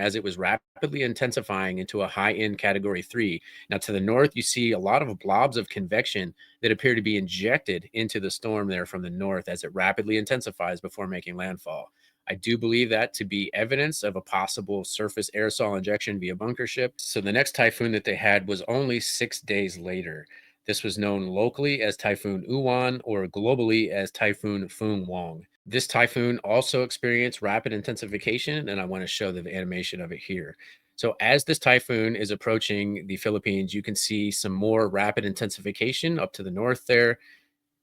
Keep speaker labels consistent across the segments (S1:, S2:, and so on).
S1: as it was rapidly intensifying into a high-end Category 3. Now, to the north, you see a lot of blobs of convection that appear to be injected into the storm there from the north as it rapidly intensifies before making landfall. I do believe that to be evidence of a possible surface aerosol injection via bunker ship. So the next typhoon that they had was only 6 days later. This was known locally as Typhoon Uwan or globally as Typhoon Fung Wong. This typhoon also experienced rapid intensification, and I want to show the animation of it here. So as this typhoon is approaching the Philippines, you can see some more rapid intensification up to the north there.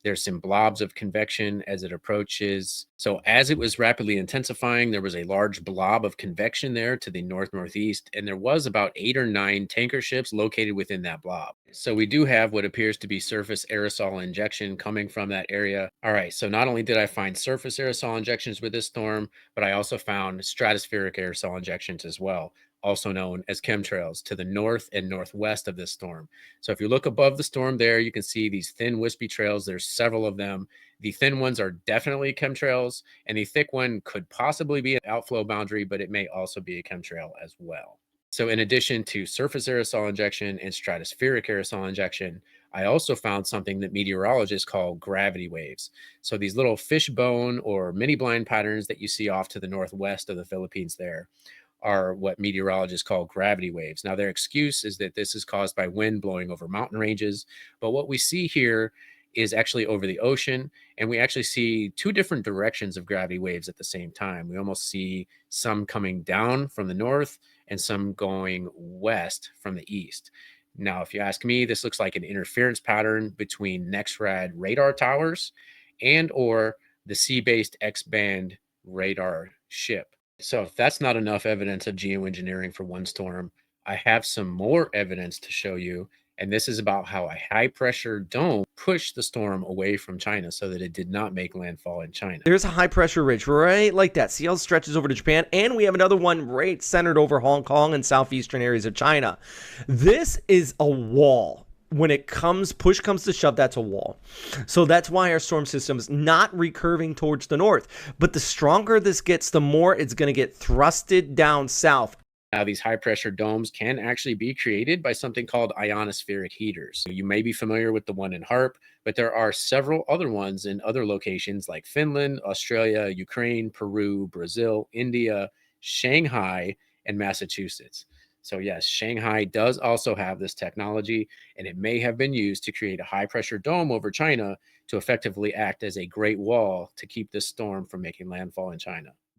S1: There's some blobs of convection as it approaches. So as it was rapidly intensifying, there was a large blob of convection there to the north-northeast, and there was about 8 or 9 tanker ships located within that blob. So we do have what appears to be surface aerosol injection coming from that area. All right, so not only did I find surface aerosol injections with this storm, but I also found stratospheric aerosol injections as well, also known as chemtrails, to the north and northwest of this storm. So if you look above the storm there, you can see these thin wispy trails. There's several of them. The thin ones are definitely chemtrails, and the thick one could possibly be an outflow boundary, but it may also be a chemtrail as well. So in addition to surface aerosol injection and stratospheric aerosol injection, I also found something that meteorologists call gravity waves. So these little fishbone or mini blind patterns that you see off to the northwest of the Philippines there are what meteorologists call gravity waves. Now, their excuse is that this is caused by wind blowing over mountain ranges. But what we see here is actually over the ocean. And we actually see two different directions of gravity waves at the same time. We almost see some coming down from the north and some going west from the east. Now, if you ask me, this looks like an interference pattern between NEXRAD radar towers and or the sea-based X-band radar ship. So if that's not enough evidence of geoengineering for one storm, I have some more evidence to show you. And this is about how a high pressure dome pushed the storm away from China so that it did not make landfall in China.
S2: There's a high pressure ridge right like that. See how it stretches over to Japan? And we have another one right centered over Hong Kong and southeastern areas of China. This is a wall. When it comes, push comes to shove, that's a wall. So that's why our storm system is not recurving towards the north. But the stronger this gets, the more it's going to get thrusted down south.
S1: Now, these high pressure domes can actually be created by something called ionospheric heaters. You may be familiar with the one in HARP, but there are several other ones in other locations like Finland, Australia, Ukraine, Peru, Brazil, India, Shanghai, and Massachusetts. So yes, Shanghai does also have this technology, and it may have been used to create a high pressure dome over China to effectively act as a great wall to keep this storm from making landfall in China.